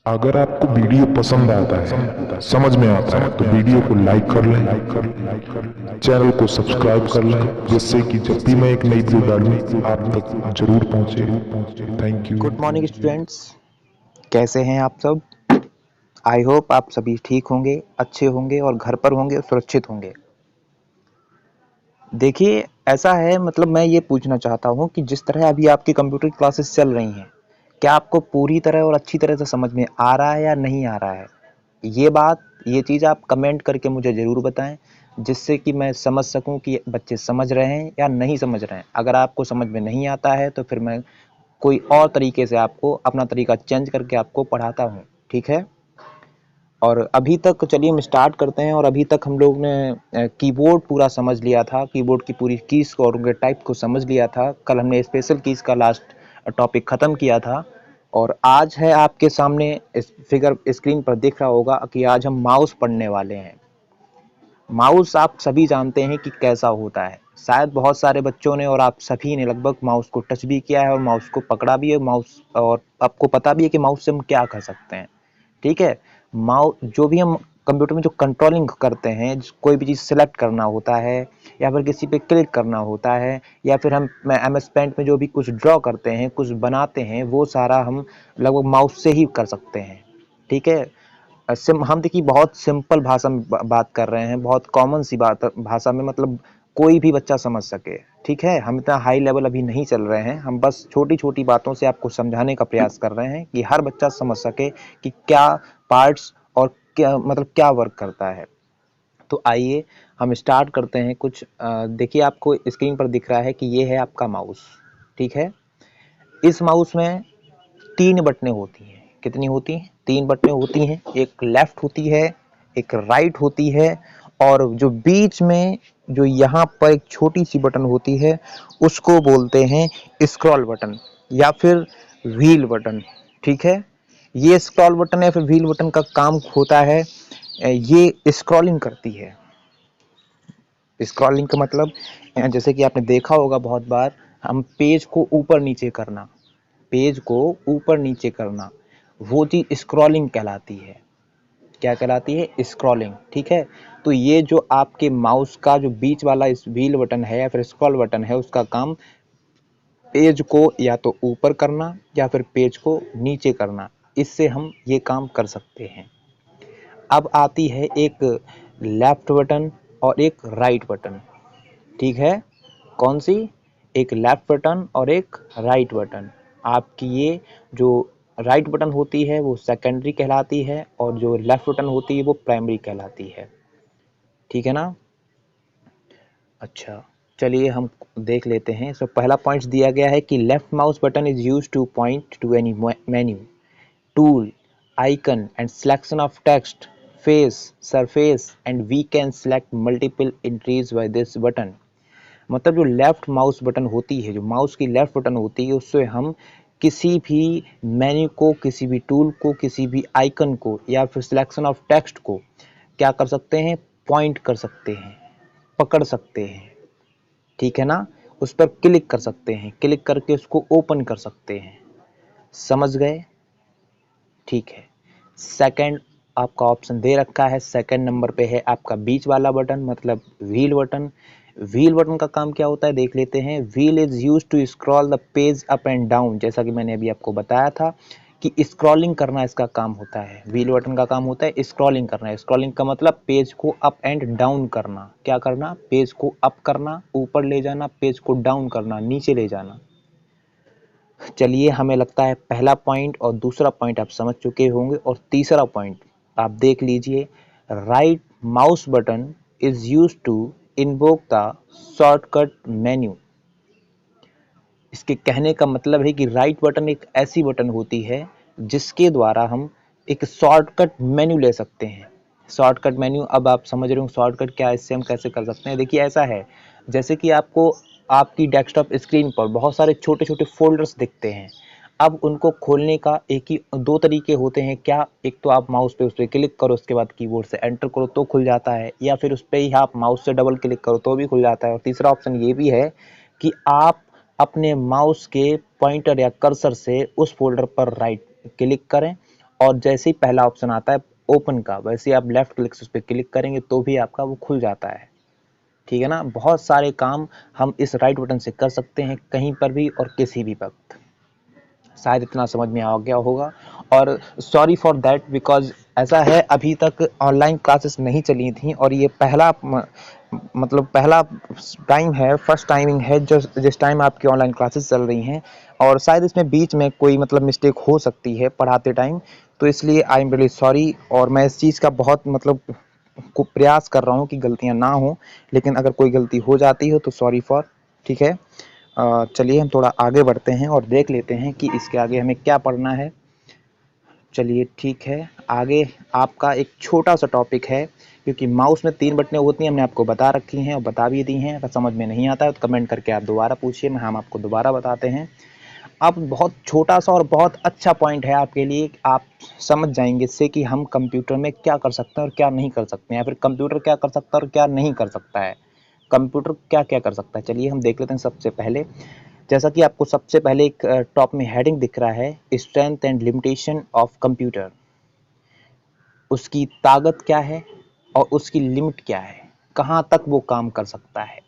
अगर आपको वीडियो पसंद आता है, समझ में आता है, तो वीडियो को लाइक कर लें, चैनल को सब्सक्राइब कर लें, जिससे कि जब भी मैं एक नई वीडियो डालूं आप तक जरूर पहुंचे। Thank you. Good morning students. कैसे हैं आप सब? आई होप आप सभी ठीक होंगे, अच्छे होंगे और घर पर होंगे और सुरक्षित होंगे। देखिए, ऐसा है, मतलब मैं ये पूछना चाहता हूँ कि जिस तरह अभी आपकी कंप्यूटर की क्लासेस चल रही हैं, क्या आपको पूरी तरह और अच्छी तरह से समझ में आ रहा है या नहीं आ रहा है? ये चीज़ आप कमेंट करके मुझे ज़रूर बताएं, जिससे कि मैं समझ सकूं कि बच्चे समझ रहे हैं या नहीं समझ रहे हैं। अगर आपको समझ में नहीं आता है तो फिर मैं कोई और तरीके से आपको अपना तरीका चेंज करके आपको पढ़ाता हूँ। ठीक है? और अभी तक चलिए हम स्टार्ट करते हैं। और अभी तक हम लोग ने कीबोर्ड पूरा समझ लिया था, कीबोर्ड की पूरी कीज़ को और उनके टाइप को समझ लिया था। कल हमने स्पेशल कीज़ का लास्ट टॉपिक ख़त्म किया था। और आज है आपके सामने इस फिगर स्क्रीन पर दिख रहा होगा कि आज हम माउस पढ़ने वाले हैं। माउस आप सभी जानते हैं कि कैसा होता है। शायद बहुत सारे बच्चों ने और आप सभी ने लगभग माउस को टच भी किया है और माउस को पकड़ा भी है, माउस, और आपको पता भी है कि माउस से हम क्या कर सकते हैं। ठीक है? माउस जो भी हम कंप्यूटर में जो कंट्रोलिंग करते हैं, कोई भी चीज़ सेलेक्ट करना होता है या फिर किसी पे क्लिक करना होता है, या फिर हम MS पेंट में जो भी कुछ ड्रॉ करते हैं, कुछ बनाते हैं, वो सारा हम लगभग माउस से ही कर सकते हैं। ठीक है? हम देखिए बहुत सिंपल भाषा में बात कर रहे हैं, बहुत कॉमन सी बात भाषा में, मतलब कोई भी बच्चा समझ सके। ठीक है? हम इतना हाई लेवल अभी नहीं चल रहे हैं, हम बस छोटी छोटी बातों से आपको समझाने का प्रयास कर रहे हैं कि हर बच्चा समझ सके कि क्या पार्ट्स और क्या मतलब क्या वर्क करता है। तो आइए हम स्टार्ट करते हैं। कुछ देखिए, आपको स्क्रीन पर दिख रहा है कि ये है आपका माउस। ठीक है? इस माउस में 3 बटनें होती हैं। कितनी होती हैं? 3 बटनें होती हैं। एक लेफ्ट होती है, एक राइट होती है, और जो बीच में जो यहाँ पर एक छोटी सी बटन होती है, उसको बोलते हैं स्क्रॉल बटन या फिर व्हील बटन। ठीक है? ये स्क्रॉल बटन या फिर व्हील बटन का काम होता है, ये स्क्रॉलिंग करती है। स्क्रॉलिंग का मतलब जैसे कि आपने देखा होगा बहुत बार, हम पेज को ऊपर नीचे करना, पेज को ऊपर नीचे करना, वो चीज़ स्क्रॉलिंग कहलाती है। क्या कहलाती है? स्क्रॉलिंग। ठीक है? तो ये जो आपके माउस का जो बीच वाला इस व्हील बटन है या फिर स्क्रॉल बटन है, उसका काम पेज को या तो ऊपर करना या फिर पेज को नीचे करना। इससे हम ये काम कर सकते हैं। अब आती है एक लेफ्ट बटन और एक राइट बटन। ठीक है? कौन सी? एक लेफ्ट बटन और एक राइट बटन। आपकी ये जो राइट बटन होती है वो सेकेंडरी कहलाती है, और जो लेफ्ट बटन होती है वो प्राइमरी कहलाती है। ठीक है ना? अच्छा, चलिए हम देख लेते हैं। सो पहला पॉइंट दिया गया है कि left mouse button is use two point two any menu, tool, icon and selection of text, face, surface, and we can select multiple entries by this button। मतलब जो लेफ्ट माउस बटन होती है, जो mouse की left button होती है, उससे हम किसी भी मेन्यू को, किसी भी टूल को, किसी भी आइकन को या फिर सिलेक्शन ऑफ टेक्स्ट को क्या कर सकते हैं? पॉइंट कर सकते हैं, पकड़ सकते हैं। ठीक है ना? उस पर क्लिक कर सकते हैं, क्लिक करके उसको ओपन कर सकते हैं। समझ गए? ठीक है। सेकंड आपका ऑप्शन दे रखा है, सेकंड नंबर पे है आपका बीच वाला बटन, मतलब व्हील बटन। व्हील बटन का काम क्या होता है देख लेते हैं। Wheel is use to scroll the page up and down. जैसा कि मैंने अभी आपको बताया था कि स्क्रॉलिंग करना इसका काम होता है। व्हील बटन का काम होता है स्क्रॉलिंग करना। स्क्रॉलिंग का मतलब पेज को अप एंड डाउन करना। क्या करना? पेज को अप करना, ऊपर ले जाना, पेज को डाउन करना, नीचे ले जाना। चलिए, हमें लगता है पहला पॉइंट और दूसरा पॉइंट आप समझ चुके होंगे। और तीसरा पॉइंट आप देख लीजिए। Right mouse button is use to invoke the shortcut menu. इसके कहने का मतलब है कि राइट बटन एक ऐसी बटन होती है जिसके द्वारा हम एक शॉर्टकट मेन्यू ले सकते हैं। शॉर्टकट मेन्यू, अब आप समझ रहे हो शॉर्टकट क्या है, इससे हम कैसे कर सकते हैं। देखिए, ऐसा है जैसे कि आपको आपकी डेस्कटॉप स्क्रीन पर बहुत सारे छोटे छोटे फोल्डर्स दिखते हैं। अब उनको खोलने का एक ही दो तरीके होते हैं। क्या? एक तो आप माउस पे उस पर क्लिक करो, उसके बाद कीबोर्ड से एंटर करो तो खुल जाता है, या फिर उस पर ही आप माउस से डबल क्लिक करो तो भी खुल जाता है। और तीसरा ऑप्शन ये भी है कि आप अपने माउस के पॉइंटर या कर्सर से उस फोल्डर पर राइट क्लिक करें और जैसे ही पहला ऑप्शन आता है ओपन का, वैसे ही आप लेफ्ट क्लिक से उस पर क्लिक करेंगे तो भी आपका वो खुल जाता है। ठीक है ना, बहुत सारे काम हम इस राइट बटन से कर सकते हैं कहीं पर भी और किसी भी वक्त। शायद इतना समझ में आ गया होगा। और सॉरी फॉर दैट, बिकॉज ऐसा है अभी तक ऑनलाइन क्लासेस नहीं चली थी और ये मतलब पहला टाइम है, फर्स्ट टाइमिंग है जो जिस टाइम आपकी ऑनलाइन क्लासेस चल रही हैं। और शायद इसमें बीच में कोई मतलब मिस्टेक हो सकती है पढ़ाते टाइम, तो इसलिए आई एम रियली सॉरी। और मैं इस चीज़ का बहुत मतलब को प्रयास कर रहा हूँ कि गलतियाँ ना हो, लेकिन अगर कोई गलती हो जाती हो तो सॉरी फॉर। ठीक है, चलिए हम थोड़ा आगे बढ़ते हैं और देख लेते हैं कि इसके आगे हमें क्या पढ़ना है। चलिए ठीक है, आगे आपका एक छोटा सा टॉपिक है, क्योंकि माउस में 3 बटनें होती हैं, हमने आपको बता रखी हैं और बता भी दी हैं। अगर समझ में नहीं आता है तो कमेंट करके आप दोबारा पूछिए, हम आपको दोबारा बताते हैं। अब बहुत छोटा सा और बहुत अच्छा पॉइंट है आपके लिए, आप समझ जाएंगे इससे कि हम कंप्यूटर में क्या कर सकते हैं और क्या नहीं कर सकते हैं, या फिर कंप्यूटर क्या कर सकता है और क्या नहीं कर सकता है, कंप्यूटर क्या क्या कर सकता है। चलिए हम देख लेते हैं। सबसे पहले, जैसा कि आपको सबसे पहले एक टॉप में हेडिंग दिख रहा है, strength and limitation of computer. उसकी ताकत क्या है और उसकी लिमिट क्या है, कहाँ तक वो काम कर सकता है।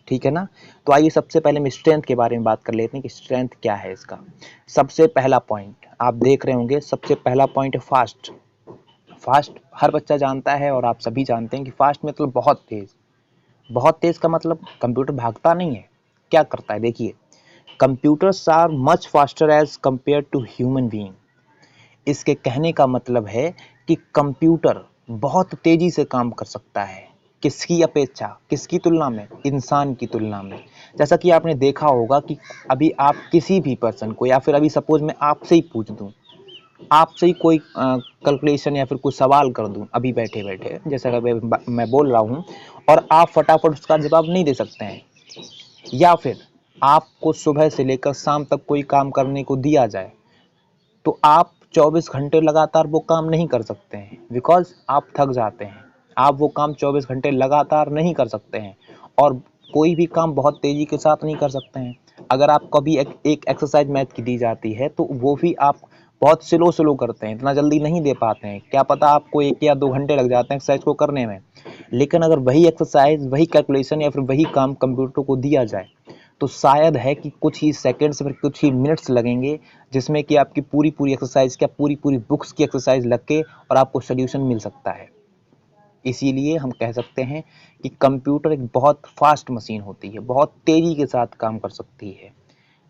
ठीक है ना, तो आइए सबसे पहले हम स्ट्रेंथ के बारे में बात कर लेते हैं कि स्ट्रेंथ क्या है इसका। सबसे पहला पॉइंट आप देख रहे होंगे, सबसे पहला पॉइंट है फास्ट। फास्ट हर बच्चा जानता है और आप सभी जानते हैं कि फास्ट मतलब बहुत तेज। बहुत तेज का मतलब कंप्यूटर भागता नहीं है, क्या करता है देखिए। Computers are much faster as compare to human being. इसके कहने का मतलब है कि कंप्यूटर बहुत तेजी से काम कर सकता है। किसकी अपेक्षा, किसकी तुलना में, इंसान की तुलना में। जैसा कि आपने देखा होगा कि अभी आप किसी भी पर्सन को, या फिर अभी सपोज मैं आपसे ही पूछ दूं, आपसे ही कोई कैलकुलेशन या फिर कुछ सवाल कर दूं अभी बैठे बैठे, जैसा कि मैं बोल रहा हूं, और आप फटाफट उसका जवाब नहीं दे सकते हैं, या फिर आपको सुबह से लेकर शाम तक कोई काम करने को दिया जाए तो आप 24 घंटे लगातार वो काम नहीं कर सकते हैं, बिकॉज आप थक जाते हैं। आप वो काम 24 घंटे लगातार नहीं कर सकते हैं, और कोई भी काम बहुत तेजी के साथ नहीं कर सकते हैं। अगर आपको अभी एक एक्सरसाइज मैथ की दी जाती है तो वो भी आप बहुत स्लो स्लो करते हैं, इतना जल्दी नहीं दे पाते हैं। क्या पता आपको 1 या 2 घंटे लग जाते हैं एक्सरसाइज को करने में। लेकिन अगर वही एक्सरसाइज, वही कैलकुलेशन या फिर वही काम कंप्यूटर को दिया जाए तो शायद है कि कुछ ही सेकंड्स फिर कुछ ही मिनट्स लगेंगे, जिसमें कि आपकी पूरी पूरी एक्सरसाइज, क्या पूरी पूरी बुक्स की एक्सरसाइज लग के और आपको सोल्यूशन मिल सकता है। इसीलिए हम कह सकते हैं कि कंप्यूटर एक बहुत फास्ट मशीन होती है, बहुत तेजी के साथ काम कर सकती है।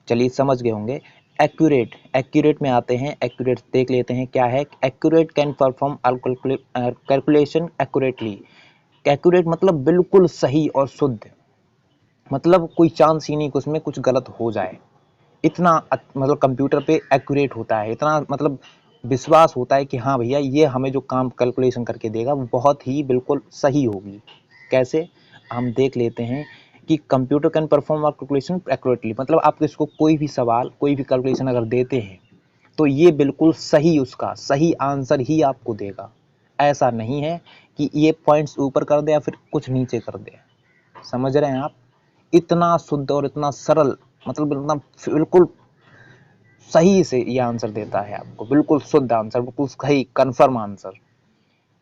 चलिए समझ गए होंगे। एक्यूरेट, एक्यूरेट में आते हैं। एक्यूरेट देख लेते हैं क्या है। Accurate can perform calculation accurately. Accurate मतलब बिल्कुल सही और शुद्ध, मतलब कोई चांस ही नहीं कि उसमें कुछ गलत हो जाए। इतना मतलब कंप्यूटर पे एक्यूरेट होता है, इतना मतलब विश्वास होता है कि हाँ भैया ये हमें जो काम कैलकुलेशन करके देगा वो बहुत ही बिल्कुल सही होगी। कैसे, हम देख लेते हैं कि computer can perform calculation accurately, मतलब आप इसको कोई भी सवाल, कोई भी कैलकुलेशन अगर देते हैं तो ये बिल्कुल सही, उसका सही आंसर ही आपको देगा। ऐसा नहीं है कि ये पॉइंट्स ऊपर कर दे या फिर कुछ नीचे कर दे। समझ रहे हैं आप, इतना शुद्ध और इतना सरल, मतलब इतना बिल्कुल सही से ये आंसर देता है आपको, बिल्कुल शुद्ध आंसर, बिल्कुल सही कंफर्म आंसर।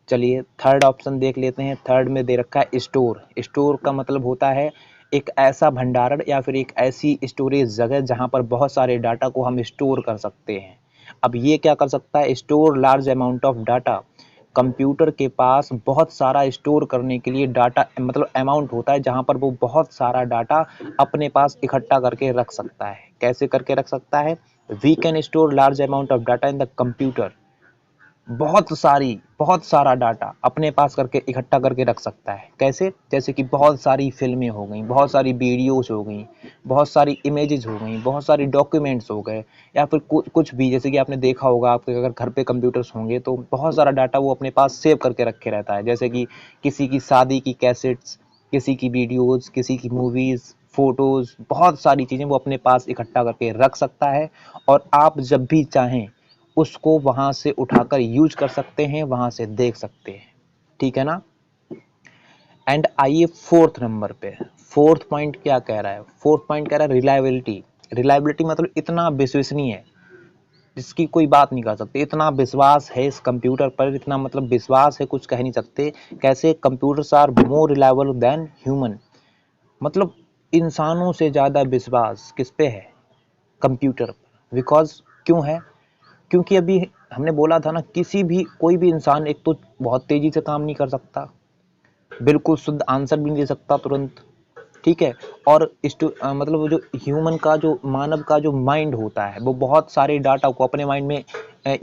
चलिए थर्ड ऑप्शन देख लेते हैं। थर्ड में दे रखा है स्टोर। स्टोर का मतलब होता है एक ऐसा भंडारण या फिर एक ऐसी स्टोरेज जगह जहां पर बहुत सारे डाटा को हम स्टोर कर सकते हैं। अब ये क्या कर सकता है, store large amount of data. Computer के पास बहुत सारा स्टोर करने के लिए डाटा, मतलब अमाउंट होता है जहां पर वो बहुत सारा डाटा अपने पास इकट्ठा करके रख सकता है। कैसे करके रख सकता है, we can store large amount of data in the computer. बहुत सारा डाटा अपने पास करके इकट्ठा करके रख सकता है। कैसे, जैसे कि बहुत सारी फिल्में हो गई, बहुत सारी वीडियोस हो गई, बहुत सारी इमेजेस हो गई, बहुत सारी डॉक्यूमेंट्स हो गए, या फिर कुछ भी, जैसे कि आपने देखा होगा आपके अगर घर पे कंप्यूटर्स होंगे तो बहुत सारा डाटा वो अपने पास सेव करके रखे रहता है। जैसे कि किसी की शादी की कैसेट्स, किसी की वीडियोस, किसी की मूवीज, फोटोज, बहुत सारी चीज़ें वो अपने पास इकट्ठा करके रख सकता है, और आप जब भी चाहें उसको वहां से उठाकर यूज कर सकते हैं, वहां से देख सकते हैं। ठीक है ना। एंड आइए फोर्थ नंबर पे। फोर्थ पॉइंट क्या कह रहा है, फोर्थ पॉइंट कह रहा है रिलायबिलिटी। रिलायबिलिटी मतलब इतना विश्वसनीय है, जिसकी कोई बात नहीं कर सकते। इतना विश्वास है इस कंप्यूटर पर, इतना मतलब विश्वास है, कुछ कह नहीं सकते। कैसे? Computers are more reliable than human. मतलब इंसानों से ज़्यादा विश्वास किस पे है? कंप्यूटर पर। बिकॉज क्यों है? क्योंकि अभी हमने बोला था ना, किसी भी कोई भी इंसान एक तो बहुत तेजी से काम नहीं कर सकता, बिल्कुल शुद्ध आंसर भी नहीं दे सकता तुरंत, ठीक है। और मतलब वो जो ह्यूमन का, जो मानव का जो माइंड होता है, वो बहुत सारे डाटा को अपने माइंड में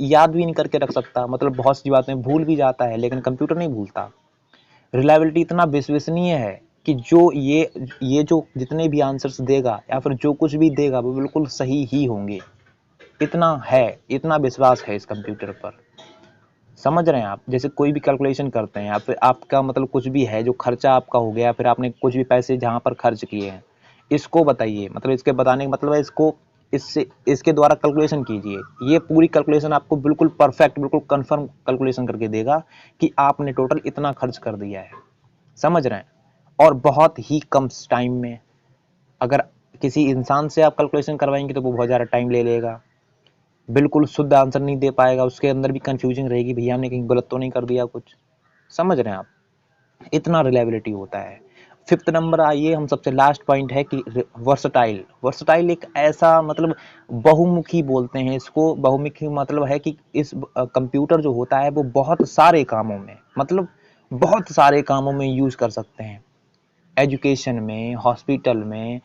याद भी नहीं करके रख सकता, मतलब बहुत सी बातें भूल भी जाता है, लेकिन कंप्यूटर नहीं भूलता। रिलायबिलिटी इतना विश्वसनीय है कि जो ये जो जितने भी आंसर्स देगा या फिर जो कुछ भी देगा वो बिल्कुल सही ही होंगे। इतना है, इतना विश्वास है इस कंप्यूटर पर। समझ रहे हैं आप? जैसे कोई भी कैलकुलेशन करते हैं या फिर आपका मतलब कुछ भी है, जो खर्चा आपका हो गया, फिर आपने कुछ भी पैसे जहाँ पर खर्च किए हैं, इसको बताइए, मतलब इसके बताने का मतलब है इसको, इससे इसके द्वारा कैलकुलेशन कीजिए। ये पूरी कैलकुलेशन आपको बिल्कुल परफेक्ट, बिल्कुल कंफर्म कैलकुलेशन करके देगा कि आपने टोटल इतना खर्च कर दिया है। समझ रहे हैं? और बहुत ही कम टाइम में। अगर किसी इंसान से आप कैलकुलेशन करवाएंगे तो वो बहुत ज़्यादा टाइम ले लेगा, बिल्कुल शुद्ध आंसर नहीं दे पाएगा, उसके अंदर भी कंफ्यूजन रहेगी, भैया हमने कहीं गलत तो नहीं कर दिया कुछ। समझ रहे हैं आप? इतना रिलायबिलिटी होता है। फिफ्थ नंबर आइए, हम सबसे लास्ट पॉइंट है कि वर्सटाइल। वर्सटाइल एक ऐसा मतलब बहुमुखी बोलते हैं इसको। बहुमुखी मतलब है कि इस कंप्यूटर जो होता है वो बहुत सारे कामों में, मतलब बहुत सारे कामों में यूज कर सकते हैं। एजुकेशन में, हॉस्पिटल में,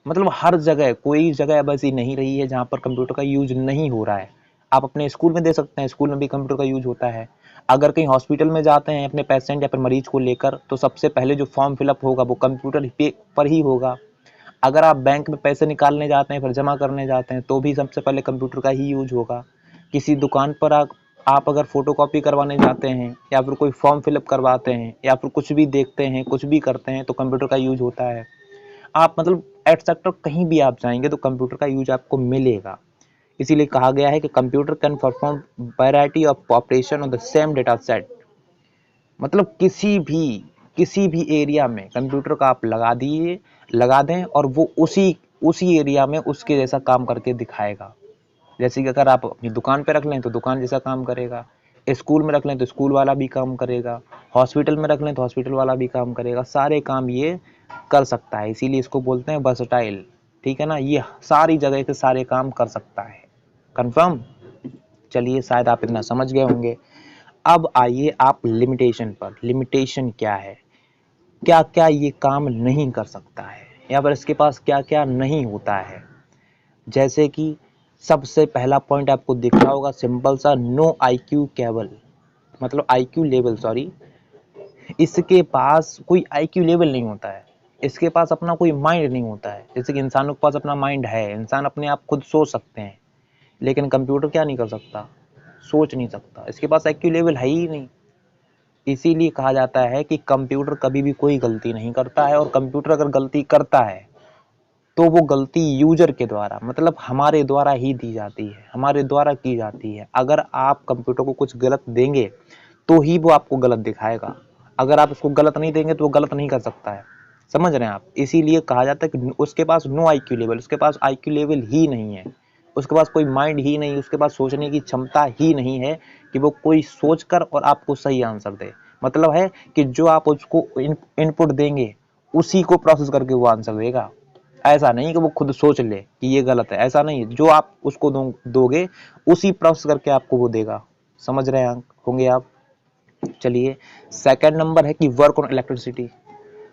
मतलब हर जगह, कोई जगह अब ऐसी नहीं रही है जहाँ पर कंप्यूटर का यूज नहीं हो रहा है। आप अपने स्कूल में दे सकते हैं, स्कूल में भी कंप्यूटर का यूज होता है। अगर कहीं हॉस्पिटल में जाते हैं अपने पेशेंट या फिर मरीज को लेकर, तो सबसे पहले जो फॉर्म फिलअप होगा वो कंप्यूटर पे पर ही होगा। अगर आप बैंक में पैसे निकालने जाते हैं, फिर जमा करने जाते हैं, तो भी सबसे पहले कंप्यूटर का ही यूज होगा। किसी दुकान पर आप अगर फोटो कॉपी करवाने जाते हैं या फिर कोई फॉर्म फिलअप करवाते हैं या फिर कुछ भी देखते हैं, कुछ भी करते हैं, तो कंप्यूटर का यूज होता है। आप मतलब एटसेट्रा कहीं भी आप जाएंगे तो कंप्यूटर का यूज आपको मिलेगा। इसीलिए कहा गया है कि computer can perform variety of operation on the same data set. मतलब किसी भी एरिया में कंप्यूटर का आप लगा दें और वो उसी उसी एरिया में उसके जैसा काम करके दिखाएगा। जैसे कि अगर आप अपनी दुकान पे रख लें तो दुकान जैसा काम करेगा, स्कूल में रख लें तो स्कूल वाला भी काम करेगा, हॉस्पिटल में रख लें तो हॉस्पिटल वाला भी काम करेगा, सारे काम ये कर सकता है। इसीलिए इसको बोलते हैं वर्सटाइल। ठीक है ना? ये सारी जगह के सारे काम कर सकता है। कंफर्म? चलिए, शायद आप इतना समझ गए होंगे। अब आइए आप लिमिटेशन पर। लिमिटेशन क्या है? क्या क्या ये काम नहीं कर सकता है, या फिर इसके पास क्या क्या नहीं होता है। जैसे कि सबसे पहला पॉइंट आपको दिख रहा होगा, सिंपल सा, नो आईक्यू केबल, मतलब आईक्यू लेवल, सॉरी। इसके पास कोई आईक्यू लेवल नहीं होता है, इसके पास अपना कोई माइंड नहीं होता है। जैसे कि इंसानों के पास अपना माइंड है, इंसान अपने आप खुद सोच सकते हैं, लेकिन कंप्यूटर क्या नहीं कर सकता? सोच नहीं सकता, इसके पास आईक्यू लेवल है ही नहीं। इसीलिए कहा जाता है कि कंप्यूटर कभी भी कोई गलती नहीं करता है, और कंप्यूटर अगर गलती करता है तो वो गलती यूजर के द्वारा, मतलब हमारे द्वारा ही दी जाती है, हमारे द्वारा की जाती है। अगर आप कंप्यूटर को कुछ गलत देंगे तो ही वो आपको गलत दिखाएगा। अगर आप उसको गलत नहीं देंगे तो वो गलत नहीं कर सकता है। समझ रहे हैं आप? इसीलिए कहा जाता है कि उसके पास नो आईक्यू लेवल, उसके पास आईक्यू लेवल ही नहीं है, उसके पास कोई माइंड ही नहीं, उसके पास सोचने की क्षमता ही नहीं है कि वो कोई सोच कर और आपको सही आंसर दे। मतलब है कि जो आप उसको इनपुट देंगे उसी को प्रोसेस करके वो आंसर देगा। ऐसा नहीं कि वो खुद सोच ले कि ये गलत है, ऐसा नहीं। जो आप उसको दोगे उसी प्रोसेस करके आपको वो देगा। समझ रहे होंगे आप? चलिए, सेकंड नंबर है कि वर्क ऑन इलेक्ट्रिसिटी।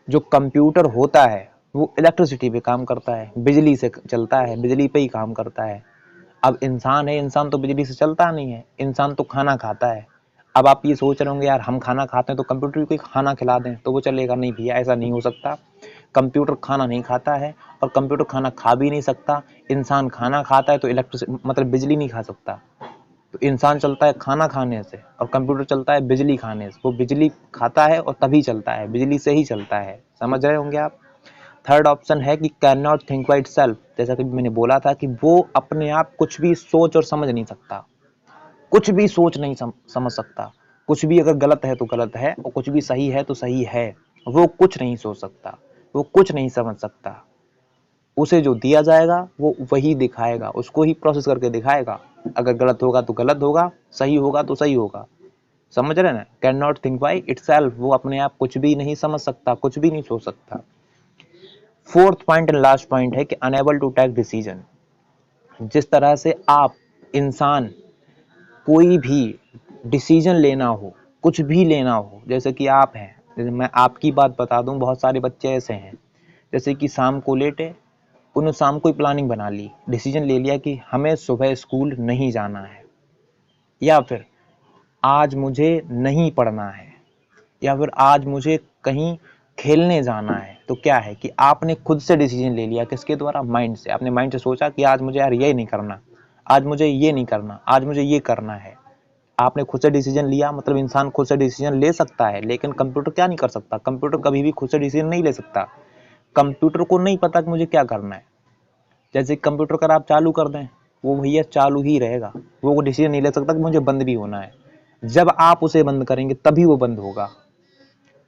जो कंप्यूटर होता है वो इलेक्ट्रिसिटी पे काम करता है, बिजली से चलता है, बिजली पे ही काम करता है। अब इंसान है, इंसान तो बिजली से चलता नहीं है, इंसान तो खाना खाता है। अब आप ये सोच रहे होंगे, यार हम खाना खाते हैं तो कंप्यूटर को खाना खिला दें तो वो चलेगा? नहीं भैया, ऐसा नहीं हो सकता। कंप्यूटर खाना नहीं खाता है और कंप्यूटर खाना खा भी नहीं सकता। इंसान खाना खाता है तो इलेक्ट्रिसिटी मतलब बिजली नहीं खा सकता। तो इंसान चलता है खाना खाने से और कंप्यूटर चलता है बिजली खाने से। वो बिजली खाता है और तभी चलता है, बिजली से ही चलता है। समझ रहे होंगे आप? थर्ड ऑप्शन है कि can not think by itself. जैसा कि मैंने बोला था कि वो अपने आप कुछ भी सोच और समझ नहीं सकता, कुछ भी सोच नहीं समझ सकता। कुछ भी अगर गलत है तो गलत है, और कुछ भी सही है तो सही है। वो कुछ नहीं सोच सकता, वो कुछ नहीं समझ सकता। उसे जो दिया जाएगा वो वही दिखाएगा, उसको ही प्रोसेस करके दिखाएगा। अगर गलत होगा तो गलत होगा, सही होगा तो सही होगा। समझ रहे ना? Can not think by itself, वो अपने आप कुछ भी नहीं समझ सकता, कुछ भी नहीं सोच सकता। Fourth point and last point है कि अनएबल टू टेक डिसीजन। जिस तरह से आप इंसान कोई भी डिसीजन लेना हो, कुछ भी लेना हो, जैसे कि आप हैं, जैसे मैं आपकी बात बता दूं, बहुत सारे बच्चे ऐसे हैं जैसे कि शाम को लेटे, उन्होंने शाम को ही प्लानिंग बना ली, डिसीजन ले लिया कि हमें सुबह स्कूल नहीं जाना है, या फिर आज मुझे नहीं पढ़ना है, या फिर आज मुझे कहीं खेलने जाना है। तो क्या है कि आपने खुद से डिसीजन ले लिया, किसके द्वारा? माइंड से। आपने माइंड से सोचा कि आज मुझे यार ये नहीं करना, आज मुझे ये नहीं करना, आज मुझे ये करना है। आपने खुद से डिसीजन लिया, मतलब इंसान खुद से डिसीजन ले सकता है, लेकिन कंप्यूटर क्या नहीं कर सकता? कंप्यूटर कभी भी खुद से डिसीजन नहीं ले सकता। कंप्यूटर को नहीं पता कि मुझे क्या करना है। जैसे कंप्यूटर कर आप चालू कर दें, वो भैया चालू ही रहेगा, वो डिसीजन नहीं ले सकता कि मुझे बंद भी होना है। जब आप उसे बंद करेंगे तभी वो बंद होगा।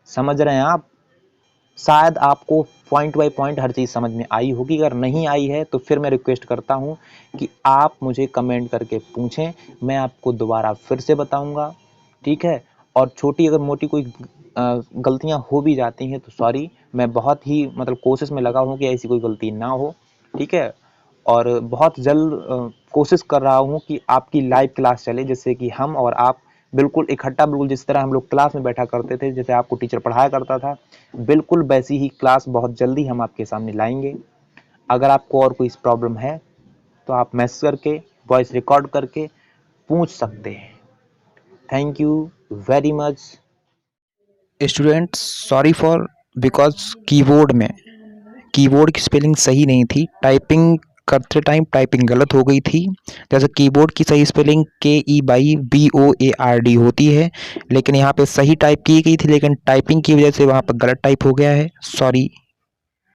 समझ रहे हैं आप? शायद आपको पॉइंट बाय पॉइंट हर चीज़ समझ में आई होगी। अगर नहीं आई है तो फिर मैं रिक्वेस्ट करता हूँ कि आप मुझे कमेंट करके पूछें, मैं आपको दोबारा फिर से बताऊँगा, ठीक है? और छोटी अगर मोटी कोई गलतियाँ हो भी जाती हैं तो सॉरी, मैं बहुत ही मतलब कोशिश में लगा हूँ कि ऐसी कोई गलती ना हो, ठीक है? और बहुत जल्द कोशिश कर रहा हूँ कि आपकी लाइव क्लास चले, जिससे कि हम और आप बिल्कुल इकट्ठा, बिल्कुल जिस तरह हम लोग क्लास में बैठा करते थे, जैसे आपको टीचर पढ़ाया करता था, बिल्कुल वैसी ही क्लास बहुत जल्दी हम आपके सामने लाएंगे। अगर आपको और कोई प्रॉब्लम है तो आप मैसेज करके, वॉइस रिकॉर्ड करके पूछ सकते हैं। Thank you very much students. Sorry for because keyboard की स्पेलिंग सही नहीं थी, टाइपिंग करते टाइम टाइपिंग गलत हो गई थी। जैसे कीबोर्ड की सही स्पेलिंग KEYBOARD होती है, लेकिन यहाँ पे सही टाइप की गई थी, लेकिन टाइपिंग की वजह से वहाँ पर गलत टाइप हो गया है। सॉरी।